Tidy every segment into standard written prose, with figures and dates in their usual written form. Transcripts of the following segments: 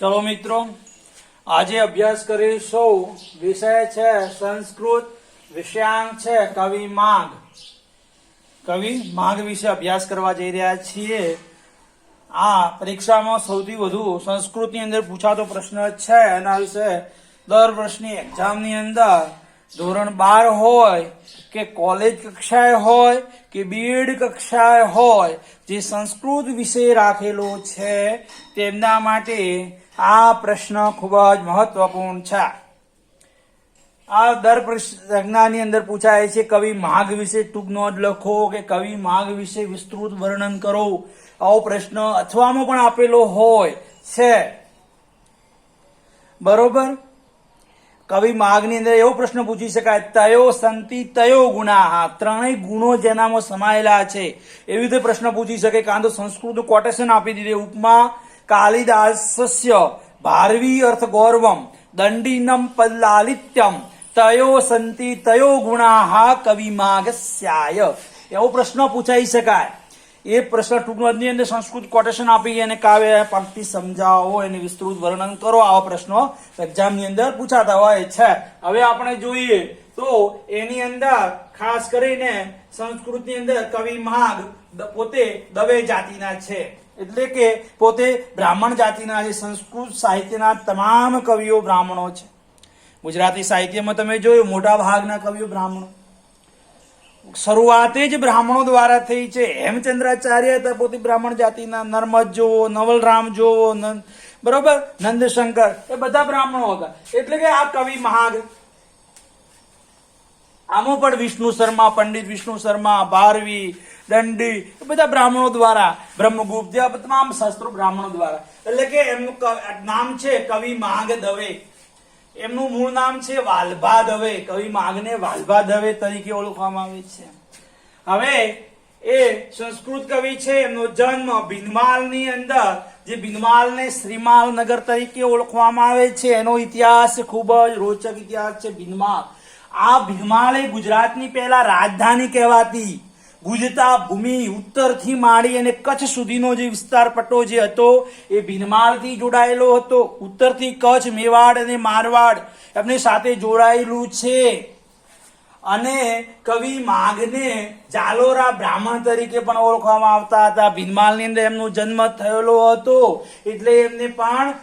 चलो मित्रों, आज अभ्यास करीशुं विषय छे संस्कृत, विषयांक छे कवि माघ। कवि माघ विषे अभ्यास करवा जई रह्या छीए। आ परीक्षामां सौथी वधु संस्कृतनी अंदर पूछातो प्रश्न छे। एना विषे दर वर्षनी एक्जामनी अंदर धोरण 12 होय के कॉलेज कक्षाए होय के बीएड कक्षाए होय, जे संस्कृत विषय राखेलो छे तेमना माटे आ प्रश्न खूब ज महत्वपूर्ण छे। आ दर प्रश्ननी अंदर पूछाय छे कवि माघ विषे टूंक नोंध लखो के कवि माघ विषे विस्तृत वर्णन करो। आवो प्रश्न अथवामां पण आपेलो होय छे। बरोबर। कवि माघनी अंदर एवो प्रश्न पूछी शकाय, तयो संति तयो गुणाः, त्रणेय गुणो जेनामां समायेला छे एवी રીતે प्रश्न पूछी शके। कां तो संस्कृत कोटेशन आपी दीधे, उपमा कालिदासस्य भारवी अर्थ गौरवम दंडीनम पल्लालित्यम तयो संति तयो गुणाः कवि माघस्याय, एवो प्रश्न पूछाई शकाय। ए प्रश्न टूंकनी अंदर संस्कृत कोटेशन आपी एने काव्य पंक्ति समजावो, एने विस्तृत वर्णन करो, आवा प्रश्नो एग्जामनी अंदर पूछाता होय छे। हवे आपणे जोईए तो एनी अंदर खास करीने संस्कृतनी अंदर कवि माघ पोते दवे जातिना छे, એટલે કે પોતે બ્રાહ્મણ જાતિના છે। સંસ્કૃત સાહિત્યના તમામ કવિઓ બ્રાહ્મણો છે। ગુજરાતી સાહિત્યમાં તમે જોયું મોટા ભાગના કવિઓ બ્રાહ્મણો, શરૂઆત જ બ્રાહ્મણો દ્વારા થઈ છે। હેમચંદ્રાચાર્ય હતા પોતે બ્રાહ્મણ જાતિના, નર્મદ જોવો, નવલરામ જોવો, બરોબર, નંદશંકર, એ બધા બ્રાહ્મણો હતા। એટલે કે આ કવિ માઘ, આમાં પણ વિષ્ણુ શર્મા, પંડિત વિષ્ણુ શર્મા, ભારવી, દંડી, એ બધા બ્રાહ્મણો દ્વારા, બ્રહ્મગુપ્ત, આ તમામ શાસ્ત્રો બ્રાહ્મણો દ્વારા। એટલે કે એમનું નામ છે કવિ માઘ દવે। એમનું મૂળ નામ છે વાલ્ભા દવે। કવિ માઘને વાલ્ભા દવે તરીકે ઓળખવામાં આવે છે। હવે એ સંસ્કૃત કવિ છે। એમનો જન્મ ભીનમાલની અંદર, જે ભીનમાલને શ્રીમાલ નગર તરીકે ઓળખવામાં આવે છે, એનો ઇતિહાસ ખૂબ જ રોચક ઇતિહાસ છે ભીનમાલ। આ ભીનમાલ એ ગુજરાતની પહેલા રાજધાની કહેવાતી। ગુજતા ભૂમિ ઉત્તરથી માંડી અને કચ્છ સુધીનો જે વિસ્તાર પટ્ટો જે હતો એ ભીનમાલથી જોડાયેલો હતો। ઉત્તરથી કચ્છ, મેવાડ અને મારવાડ એમની સાથે જોડાયેલું છે। અને કવિ માઘને જાલોરા બ્રાહ્મણ તરીકે પણ ઓળખવામાં આવતા હતા। ભીનમાલની અંદર એમનો જન્મ થયેલો હતો એટલે એમને પણ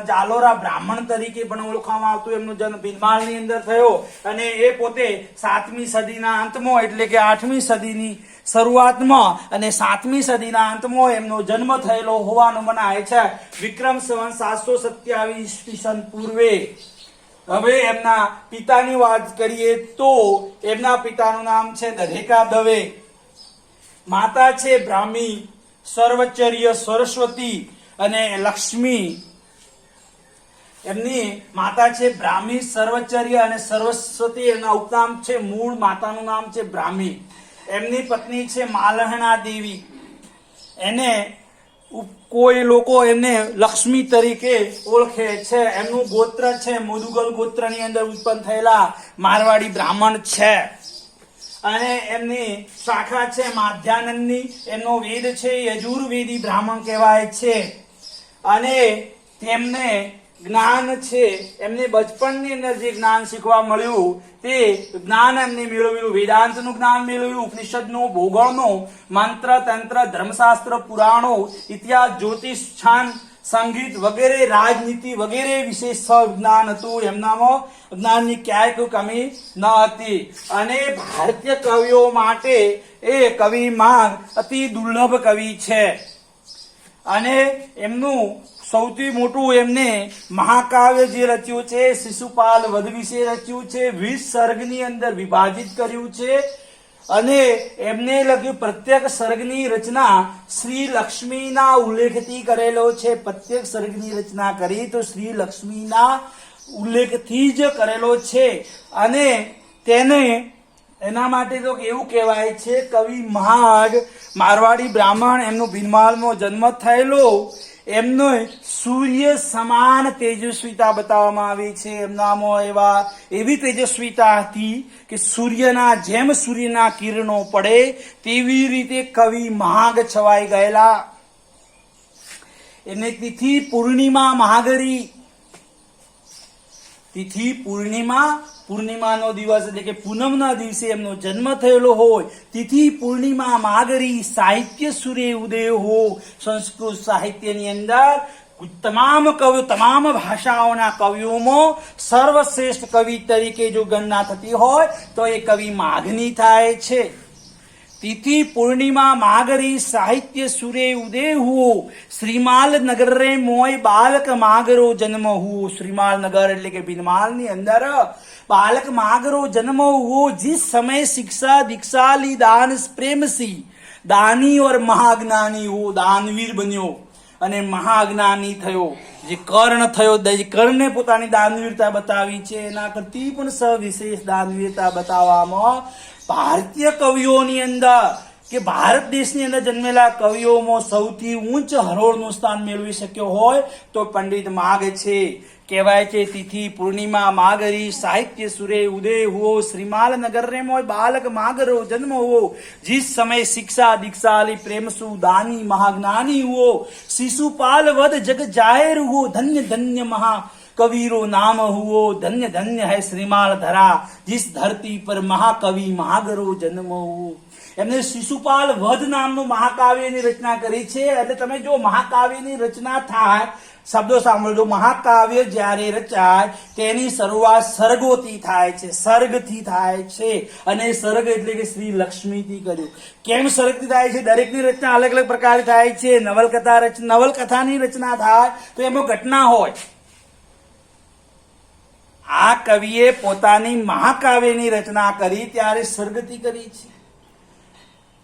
જાલોરા બ્રાહ્મણ તરીકે પણ ઓળખવામાં આવતું। એમનો જન્મ ભીનમાલની અંદર થયો અને એ પોતે 7મી સદીના અંતમાં, એટલે કે 8મી સદીની શરૂઆતમાં અને 7મી સદીના અંતમાં એમનો જન્મ થયેલો હોવાનું મનાય છે। વિક્રમ સંવત 727 ઈસવીસન પૂર્વે। હવે એમના પિતાની વાત કરીએ તો એમના પિતાનું નામ છે દધેકા દવે, માતા છે બ્રાહ્મી, સર્વચર્ય સરસ્વતી અને લક્ષ્મી। એમની માતા છે બ્રાહ્મી, સર્વચર્ય અને સરસ્વતી, એના ઉપનામ છે, મૂળ માતાનું નામ છે બ્રાહ્મી। એમની પત્ની છે માલહણા દેવી। એને કોઈ લોકો એમને લક્ષ્મી તરીકે ઓળખે છે। એમનું ગોત્ર છે મુદુગલ ગોત્રની અંદર ઉત્પન્ન થયેલા મારવાડી બ્રાહ્મણ છે। અને એમની શાખા છે માધ્યાનંદની। એમનો વેદ છે યજુર્વેદી બ્રાહ્મણ કહેવાય છે। અને તેમને જ્ઞાન છે, એમને બચપણની અંદર જે જ્ઞાન શીખવા મળ્યું તે જ્ઞાન એમને મેળવ્યું, વેદાંતનું જ્ઞાન મેળવ્યું, ઉપનિષદનું, ભૂગોળનું, મંત્ર, તંત્ર, ધર્મશાસ્ત્ર, પુરાણો, ઇતિહાસ, જ્યોતિષ, છાન, સંગીત વગેરે, રાજનીતિ વગેરે વિશે જ્ઞાન હતું। એમનામાં જ્ઞાનની ક્યાંય કોઈ કમી ન હતી। અને ભારતીય કવિઓ માટે એ કવિ માઘ અતિ દુર્લભ કવિ છે। અને એમનું સૌથી મોટું એમને મહાકાવ્ય જે રચ્યું છે શિશુપાલ વધ વિશે રચ્યું છે। 20 સર્ગની અંદર વિભાજિત કર્યું છે। અને એમને લખ્યું પ્રત્યેક સર્ગની રચના શ્રી લક્ષ્મીના ઉલ્લેખથી કરેલો છે। પ્રત્યેક સર્ગની રચના કરી તો શ્રી લક્ષ્મીના ઉલ્લેખથી જ કરેલો છે। અને તેને એના માટે તો એવું કહેવાય છે કવિ માઘ મારવાડી બ્રાહ્મણ, એમનો ભીનમાલમાં જન્મ થયેલો, એમનો સૂર્ય સમાન તેજસ્વીતા બતાવવામાં આવી છે। એમનામાં એવી તેજસ્વીતા હતી કે સૂર્યના જેમ સૂર્યના કિરણો પડે તેવી રીતે કવિ માઘ છવાઈ ગયેલા। એમની તિથિ પૂર્ણિમા મહાગરી, તિથિ પૂર્ણિમાનો દિવસ એટલે કે પૂનમના દિવસે એમનો જન્મ થયેલો હોય. તિથિ પૂર્ણિમા મહાગરી, સાહિત્ય સૂર્ય ઉદય હો. સંસ્કૃત સાહિત્યની અંદર તમામ કવિઓ, તમામ ભાષાઓના કવિઓમાં સર્વશ્રેષ્ઠ કવિ તરીકે જો ગણના થતી હોય તો એ કવિ માઘની થાય છે. તિથિ પૂર્ણિમા માગરી, સાહિત્ય સૂર્ય ઉદય હુઓ. શ્રીમાલ નગર રે મોય બાલક માગરો જન્મ હુઓ. શ્રીમાલ નગર એટલે કે ભીનમાલની અંદર બાલક માગરો જન્મ હુઓ. जिस समय शिक्षा दीक्षा ली दान प्रेम सी, दानी और महाज्ञानी हो. दानवीर બન્યો અને મહાજ્ઞાની થયો. જે કર્ણ થયો, કર્ણને પોતાની દાનવીરતા બતાવી છે, એના કરતી પણ સવિશેષ દાનવીરતા બતાવવામાં ભારતીય કવિઓની અંદર કે ભારત દેશની અંદર જન્મેલા કવિઓમાં સૌથી ઉચ્ચ હરોળનું સ્થાન મેળવી શક્યો હોય તો પંડિત માઘ છે. કહેવાય છે તિથિ પૂર્ણિમા માગરી, સાહિત્ય સૂર્ય ઉદય હુઓ. શ્રીમાલ નગર રે મોય બાલક માગરો જન્મ હુઓ. जिस समय शिक्षा दीक्षा ली प्रेम सु, दानी महाज्ञानी हुओ. शिशुपाल वध जग जाहिर हुओ. धन्य धन्य महा कबीरो नाम हुओ. धन्य धन्य है श्रीमाल धरा, जिस धरती पर महाकवि महागरो जन्म हुओ. એમને શિશુપાલ વધ નામનું મહાકાવ્યની રચના કરી છે. એટલે તમે જો મહાકાવ્યની રચના થાય, શબ્દો સાંભળજો, મહાકાવ્ય જ્યારે રચાય તેની શરૂઆત સર્ગોથી થાય છે, સર્ગથી થાય છે. અને સર્ગ એટલે કે શ્રી લક્ષ્મીથી કર્યું. કેમ સર્ગથી થાય છે? દરેકની રચના અલગ અલગ પ્રકારે થાય છે. નવલકથાની રચના થાય તો એમાં ઘટના હોય. આ કવિએ પોતાની મહાકાવ્યની રચના કરી ત્યારે સર્ગથી કરી છે.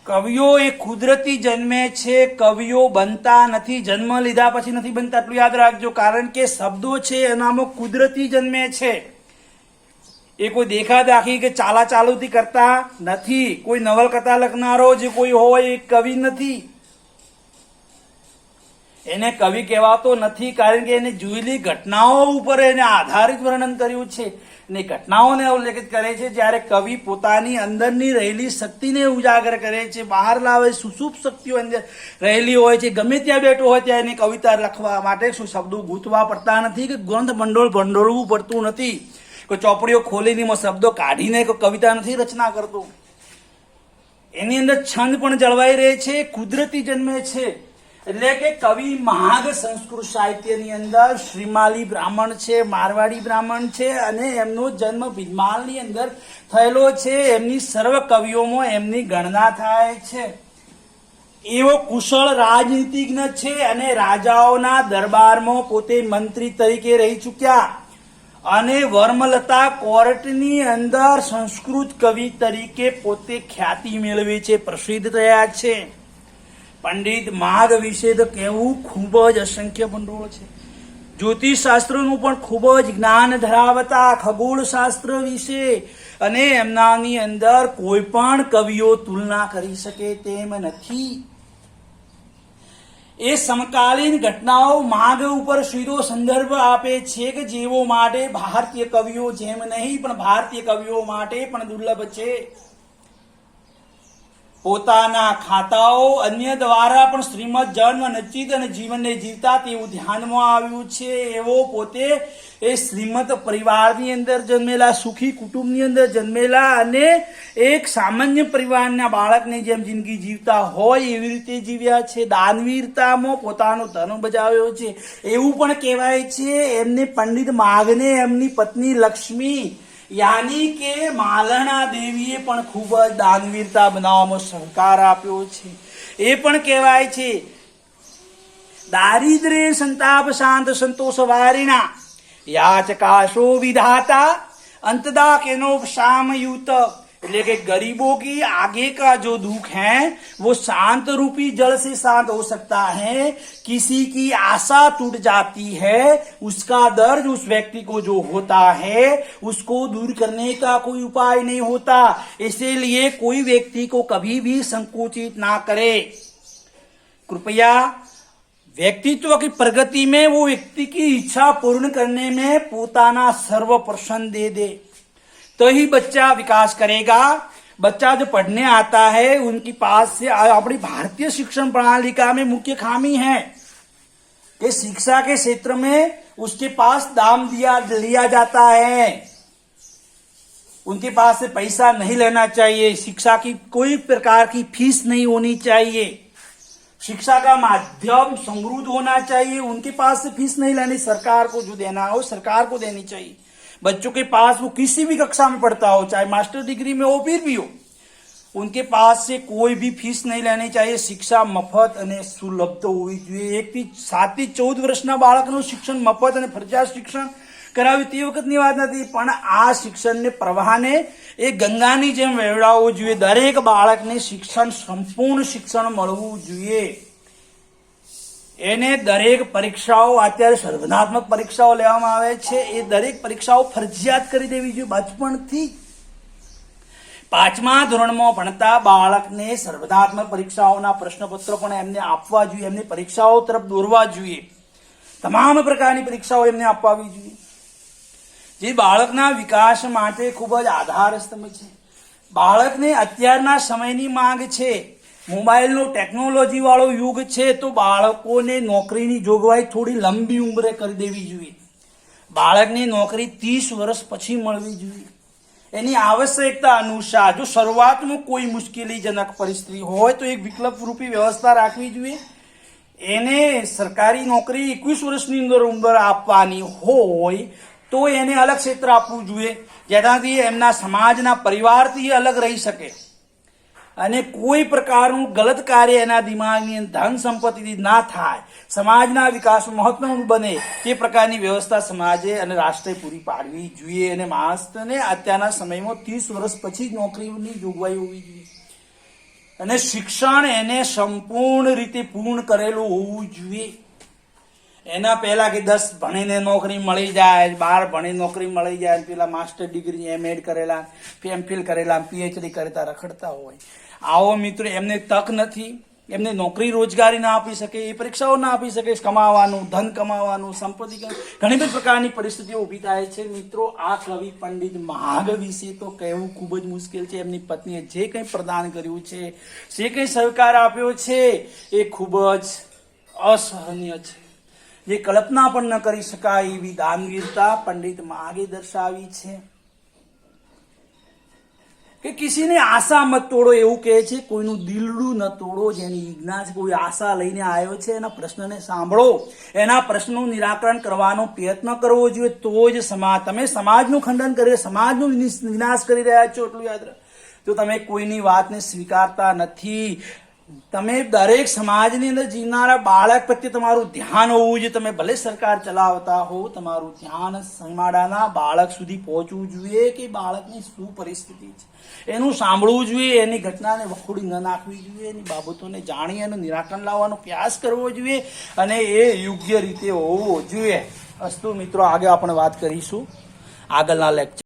કવિઓ એ કુદરતી જન્મે છે, કવિઓ બનતા નથી, જન્મ લીધા પછી નથી બનતા. એટલું યાદ રાખજો, કારણ કે શબ્દો છે એનામાં કુદરતી જન્મે છે. એ કોઈ દેખાદાખી કે ચાલાચાલુથી કરતા નથી. કોઈ નવલકથા લખનારો જે કોઈ હોય એ કવિ નથી, એને કવિ કહેવાતો નથી. કારણ કે એને જોયેલી ઘટનાઓ ઉપર એને આધારિત વર્ણન કર્યું છે ને ઘટનાઓને ઉલ્લેખિત કરે છે. જ્યારે કવિ પોતાની અંદરની રહેલી શક્તિને ઉજાગર કરે છે, બહાર લાવે, સુષુપ્ત શક્તિઓ અંદર રહેલી હોય છે. ગમે ત્યાં બેઠો હોય ત્યાં એને કવિતા લખવા માટે શું શબ્દો ગૂંથવા પડતા નથી કે ગ્રંથ ભંડોળવું પડતું નથી. કોઈ ચોપડીઓ ખોલીને શબ્દો કાઢીને કોઈ કવિતા નથી રચના કરતો. એની અંદર છંદ પણ જળવાઈ રહે છે, કુદરતી જન્મે છે. એટલે કે કવિ માઘ સંસ્કૃત સાહિત્યની અંદર શ્રીમાલી બ્રાહ્મણ છે, મારવાડી બ્રાહ્મણ છે અને એમનો જન્મ ભીનમાલની અંદર થયેલો છે. એમની સર્વ કવિઓમાં એમની ગણના થાય છે. એવો કુશળ રાજનીતિજ્ઞ છે અને રાજાઓના દરબારમાં પોતે મંત્રી તરીકે રહી ચૂક્યા અને વર્મલતા કોર્ટની અંદર સંસ્કૃત કવિ તરીકે પોતે ખ્યાતિ મેળવી છે, પ્રસિદ્ધ થયા છે. પંડિત માઘ વિશે તો કહેવું ખૂબ જ અસંખ્ય ભંડોળ છે. જ્યોતિષ શાસ્ત્રનું પણ ખૂબ જ જ્ઞાન ધરાવતા, ખગોળ શાસ્ત્ર વિશે, અને એમનાની અંદર કોઈ પણ કવિઓ તુલના કરી શકે તેમ નથી. એ સમકાલીન ઘટનાઓ માઘ ઉપર સીધો સંદર્ભ આપે છે કે જેઓ માટે ભારતીય કવિઓ જેમ નહીં પણ ભારતીય કવિઓ માટે પણ દુર્લભ છે. પોતાના ખાતાઓ અન્ય દ્વારા પણ શ્રીમદ જન્મ નચિત અને જીવનને જીવતા તેવું ધ્યાનમાં આવ્યું છે. એવો પોતે એ શ્રીમદ પરિવારની અંદર જન્મેલા, સુખી કુટુંબની અંદર જન્મેલા અને એક સામાન્ય પરિવારના બાળકની જેમ જિંદગી જીવતા હોય એવી રીતે જીવ્યા છે. દાનવીરતામાં પોતાનો ધર્મ બજાવ્યો છે. એવું પણ કહેવાય છે એમને પંડિત માઘને એમની પત્ની લક્ષ્મી યાની કે માલણા દેવીએ પણ ખૂબ જ દાનવીરતા બનાવવામાં સહકાર આપ્યો છે. એ પણ કહેવાય છે દારિદ્ર્ય સંતાપ શાંત સંતોષ વારિણા याचकाशो विधाता अंतदा केनो शामयुत. એટલે કે गरीबों की आगे का जो दुख है वो शांत रूपी जल से शांत हो सकता है. किसी की आशा टूट जाती है, उसका दर्द उस व्यक्ति को जो होता है उसको दूर करने का कोई उपाय नहीं होता. इसीलिए कोई व्यक्ति को कभी भी संकुचित ना करे. कृपया व्यक्तित्व की प्रगति में वो व्यक्ति की इच्छा पूर्ण करने में पोताना सर्वप्रशन दे दे तो ही बच्चा विकास करेगा. बच्चा जो पढ़ने आता है उनकी पास से अपनी भारतीय शिक्षण प्रणालिका में मुख्य खामी है कि शिक्षा के क्षेत्र में उसके पास दाम लिया जाता है, उनके पास से पैसा नहीं लेना चाहिए, शिक्षा की कोई प्रकार की फीस नहीं होनी चाहिए, शिक्षा का माध्यम समृद्ध होना चाहिए, उनके पास से फीस नहीं लेनी, सरकार को जो देना हो सरकार को देनी चाहिए। बच्चों के पास वो किसी भी कक्षा में पढ़ता हो, चाहे मास्टर डिग्री में हो फिर भी हो, उनके पास से कोई भी फीस नहीं लेनी चाहिए। शिक्षा મફત અને સુલભ તો હોવી જોઈએ। 1 થી 7 થી 14 વર્ષના બાળકનું શિક્ષણ મફત અને ફરજિયાત શિક્ષણ કરાવ્યું તે વખતની વાત નથી, પણ આ શિક્ષણને પ્રવાહને એ ગંગાની જેમ વહેવડાવવું જોઈએ। દરેક બાળકને શિક્ષણ સંપૂર્ણ શિક્ષણ મળવું જોઈએ। એને દરેક પરીક્ષાઓ અત્યારે સ્પર્ધાત્મક પરીક્ષાઓ લેવામાં આવે છે, એ દરેક પરીક્ષાઓ ફરજિયાત કરી દેવી જોઈએ। બચપણથી 5મા ધોરણમાં ભણતા બાળકને સ્પર્ધાત્મક પરીક્ષાઓના પ્રશ્નપત્રો પણ એમને આપવા જોઈએ, એમને પરીક્ષાઓ તરફ દોરવા જોઈએ, તમામ પ્રકારની પરીક્ષાઓ એમને આપવી જોઈએ, જે બાળકના વિકાસ માટે ખૂબ જ આધાર સ્તંભ છે। બાળકને અત્યારના સમયની માંગ છે, મોબાઈલનો ટેકનોલોજી વાળો યુગ છે, તો બાળકોને નોકરીની જોગવાઈ થોડી લંબી ઉંમરે કરી દેવી જોઈએ। બાળકની નોકરી 30 વર્ષ પછી મળવી જોઈએ, એની આવશ્યકતા અનુસાર। જો શરૂઆતમાં કોઈ મુશ્કેલીજનક પરિસ્થિતિ હોય તો એક વિકલ્પ રૂપી વ્યવસ્થા રાખવી જોઈએ। એને સરકારી નોકરી 21 વર્ષની ઉંમર આપવાની હોય તો એને અલગ ક્ષેત્ર આપવું જોઈએ, જેનાથી એમના સમાજના પરિવારથી અલગ રહી શકે અને કોઈ પ્રકારનું ગલત કાર્ય એના દિમાગની ધન સંપત્તિથી ના થાય, સમાજના વિકાસમાં મહત્વનું બને તે પ્રકારની વ્યવસ્થા સમાજે અને રાષ્ટ્રે પૂરી પાડવી જોઈએ। અને માણસને અત્યારના સમયમાં 30 વર્ષ પછી નોકરીની જોગવાઈ હોવી જોઈએ અને શિક્ષણ એને સંપૂર્ણ રીતે પૂર્ણ કરેલું હોવું જોઈએ। એના પહેલા કે 10 ભણીને નોકરી મળી જાય, 12 ભણી નોકરી મળી જાય, પેલા માસ્ટર ડિગ્રી M.Ed કરેલા, M.Phil કરેલા, PhD કરતા રખડતા હોય, આવો મિત્રો એમને તક નથી, એમને નોકરી રોજગારી ના આપી શકે, એ પરીક્ષાઓ ના આપી શકે, કમાવાનું, ધન કમાવાનું, સંપત્તિ ઘણી બધી પ્રકારની પરિસ્થિતિઓ ઊભી થાય છે। મિત્રો આ કવિ પંડિત મહાગ વિશે તો કહેવું ખૂબ જ મુશ્કેલ છે। એમની પત્નીએ જે કંઈ પ્રદાન કર્યું છે, જે કંઈ સહકાર આપ્યો છે, એ ખૂબ જ અસહનીય છે, જે કલ્પના પણ ન કરી શકાય એવી દાનવીરતા પંડિત મહાગે દર્શાવી છે। કે કિસીને આશા મત તોડો એવું કહે છે, કોઈનું દિલડું ન તોડો। જેની જિજ્ઞાસા કોઈ આશા લઈને આવ્યો છે એના પ્રશ્નને સાંભળો, એના પ્રશ્નનું નિરાકરણ કરવાનો પ્રયત્ન કરવો જોઈએ, તો જ સમાજ, તમે સમાજનું ખંડન કરી, સમાજનો વિનાશ કરી રહ્યા છો એટલું યાદ રાખો। તો તમે કોઈની વાતને સ્વીકારતા નથી, તમે દરેક સમાજની અંદર જીવનારા બાળક પ્રત્યે તમારું ધ્યાન હોવું જોઈએ। તમે ભલે સરકાર ચલાવતા હો, તમારું ધ્યાન સમાડાના બાળક સુધી પહોંચવું જોઈએ કે બાળકની શું પરિસ્થિતિ છે, એનું સાંભળવું જોઈએ, એની ઘટનાને વખોડી ન નાખવી જોઈએ, એની બાબતોને જાણી એનું નિરાકરણ લાવવાનો પ્રયાસ કરવો જોઈએ અને એ યોગ્ય રીતે હોવો જોઈએ। અસ્તુ મિત્રો, આગળ આપણે વાત કરીશું આગળના લેક્ચર।